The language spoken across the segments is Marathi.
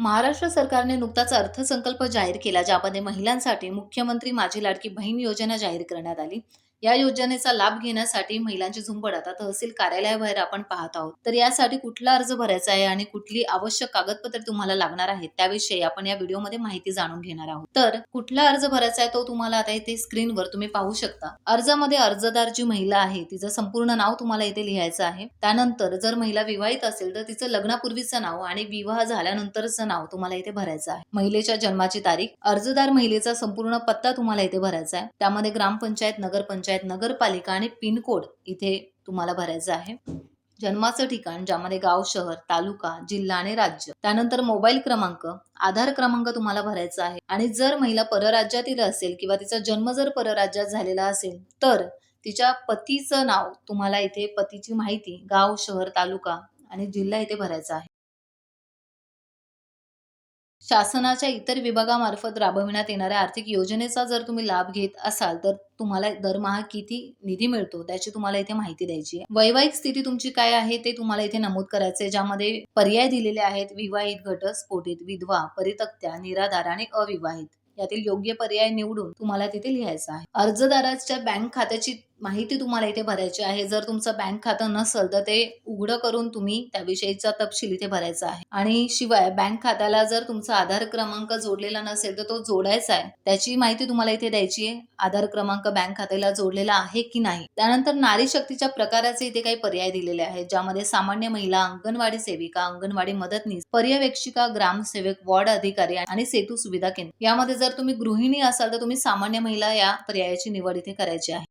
महाराष्ट्र सरकारने नुकताच अर्थसंकल्प जाहीर केला, ज्यामध्ये महिलांसाठी मुख्यमंत्री माझी लाडकी बहीण योजना जाहीर करण्यात आली. या योजनेचा लाभ घेण्यासाठी महिलांची झुंबड आता तहसील कार्यालयाबाहेर आपण पाहत आहोत. तर यासाठी कुठला अर्ज भरायचा आहे आणि कुठली आवश्यक कागदपत्रे तुम्हाला लागणार आहेत, त्याविषयी आपण या व्हिडिओमध्ये माहिती जाणून घेणार आहोत. तर कुठला अर्ज भरायचा आहे तो तुम्हाला आता इथे स्क्रीनवर तुम्ही पाहू शकता. अर्जामध्ये अर्जदार जी महिला आहे तिचं संपूर्ण नाव तुम्हाला इथे लिहायचं आहे. त्यानंतर जर महिला विवाहित असेल तर तिचं लग्नापूर्वीचं नाव आणि विवाह झाल्यानंतरचं नाव तुम्हाला इथे भरायचं आहे. महिलेच्या जन्माची तारीख, अर्जदार महिलेचा संपूर्ण पत्ता तुम्हाला इथे भरायचा आहे. त्यामध्ये ग्रामपंचायत, नगरपंचायत, नगरपालिका आणि पिनकोड इथे तुम्हाला भरायचं आहे. जन्माचं ठिकाण, ज्यामध्ये गाव, शहर, तालुका, जिल्हा आणि राज्य. त्यानंतर मोबाईल क्रमांक, आधार क्रमांक तुम्हाला भरायचा आहे. आणि जर महिला परराज्यातील असेल किंवा तिचा जन्म जर परराज्यात झालेला असेल तर तिच्या पतीचं नाव तुम्हाला इथे, पतीची माहिती, गाव, शहर, तालुका आणि जिल्हा इथे भरायचा आहे. शासनाच्या इतर विभागामार्फत राबविण्यात येणाऱ्या आर्थिक योजनेचा जर तुम्ही लाभ घेत असाल तर तुम्हाला दरमहा किती निधी मिळतो त्याची तुम्हाला इथे माहिती द्यायची आहे. वैवाहिक स्थिती तुमची काय आहे ते तुम्हाला इथे नमूद करायचे, ज्यामध्ये पर्याय दिलेले आहेत: विवाहित, घटस्फोटित, विधवा, परित्यक्त्या, निराधार आणि अविवाहित. यातील योग्य पर्याय निवडून तुम्हाला तिथे लिहायचं आहे. अर्जदाराच्या बँक खात्याची माहिती तुम्हाला इथे भरायची आहे. जर तुमचं बँक खातं नसेल तर ते उघडं करून तुम्ही त्याविषयीचा तपशील इथे भरायचा आहे. आणि शिवाय बँक खात्याला जर तुमचा आधार क्रमांक जोडलेला नसेल तर तो जोडायचा आहे, त्याची माहिती तुम्हाला इथे द्यायची आहे. आधार क्रमांक बँक खात्याला जोडलेला आहे की नाही. त्यानंतर नारी शक्तीच्या प्रकाराचे इथे काही पर्याय दिलेले आहेत, ज्यामध्ये सामान्य महिला, अंगणवाडी सेविका, अंगणवाडी मदतनीस, पर्यवेक्षिका, ग्रामसेवक, वॉर्ड अधिकारी आणि सेतू सुविधा केंद्र. यामध्ये जर तुम्ही गृहिणी असाल तर तुम्ही सामान्य महिला या पर्यायाची निवड इथे करायची आहे.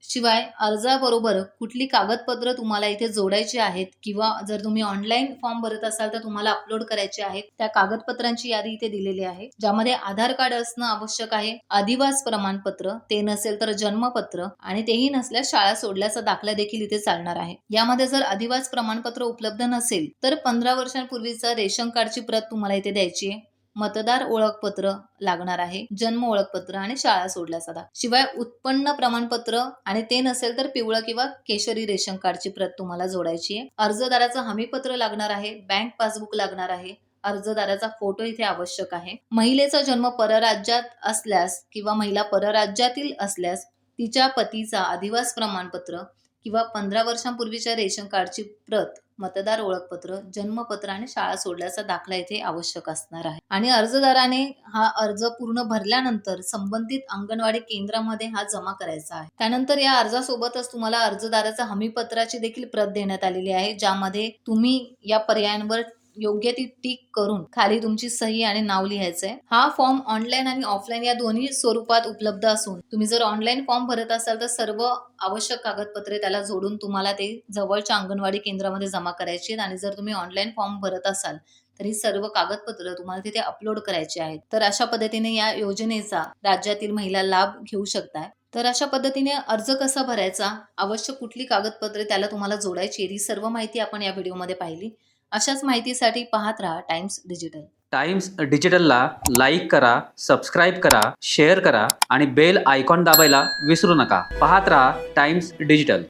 शिवाय अर्जाबरोबर कुठली कागदपत्र तुम्हाला इथे जोडायची आहेत किंवा जर तुम्ही ऑनलाईन फॉर्म भरत असाल तर तुम्हाला अपलोड करायचे आहेत, त्या कागदपत्रांची यादी इथे दिलेली आहे, ज्यामध्ये आधार कार्ड असणं आवश्यक आहे, अधिवास प्रमाणपत्र, ते नसेल तर जन्मपत्र, आणि तेही नसल्यास शाळा सोडल्याचा दाखला देखील इथे चालणार आहे. यामध्ये जर अधिवास प्रमाणपत्र उपलब्ध नसेल तर 15 वर्षांपूर्वीचा रेशन कार्डची प्रत तुम्हाला इथे द्यायची आहे. मतदार ओळखपत्र लागणार आहे, जन्म ओळखपत्र आणि शाळा सोडल्याचा दाखला. शिवाय उत्पन्न प्रमाणपत्र, आणि ते नसेल तर पिवळं किंवा केशरी रेशन कार्डची प्रत तुम्हाला जोडायची आहे. अर्जदाराचं हमीपत्र लागणार आहे, बँक पासबुक लागणार आहे, अर्जदाराचा फोटो इथे आवश्यक आहे. महिलेचा जन्म परराज्यात असल्यास किंवा महिला परराज्यातील असल्यास तिच्या पतीचा अधिवास प्रमाणपत्र किंवा 15 वर्षांपूर्वीच्या रेशन कार्डची प्रत, मतदार ओळखपत्र, जन्मपत्र आणि शाळा सोडल्याचा दाखला इथे आवश्यक असणार आहे. आणि अर्जदाराने हा अर्ज पूर्ण भरल्यानंतर संबंधित अंगणवाडी केंद्रामध्ये हा जमा करायचा आहे. त्यानंतर या अर्जासोबतच तुम्हाला अर्जदाराच्या हमीपत्राची देखील प्रत देण्यात आलेली आहे, ज्यामध्ये तुम्ही या पर्यायांवर योग्य ती टिक करून खाली तुमची सही आणि नाव लिहायचंय. हा फॉर्म ऑनलाईन आणि ऑफलाईन या दोन्ही स्वरूपात उपलब्ध असून तुम्ही जर ऑनलाईन फॉर्म भरत असाल तर सर्व आवश्यक कागदपत्रे त्याला जोडून तुम्हाला ते जवळच्या अंगणवाडी केंद्रामध्ये जमा करायची आहेत. आणि जर तुम्ही ऑनलाईन फॉर्म भरत असाल तर ही सर्व कागदपत्र तुम्हाला तिथे अपलोड करायची आहेत. तर अशा पद्धतीने या योजनेचा राज्यातील महिला लाभ घेऊ शकतात. तर अशा पद्धतीने अर्ज कसा भरायचा, आवश्यक कुठली कागदपत्रे त्याला तुम्हाला जोडायची, ही सर्व माहिती आपण या व्हिडिओमध्ये पाहिली. अशाच माहितीसाठी पाहत राहा टाइम्स डिजिटल. टाइम्स डिजिटलला लाईक करा, सबस्क्राईब करा, शेअर करा आणि बेल आयकॉन दाबायला विसरू नका. पाहत राहा टाइम्स डिजिटल.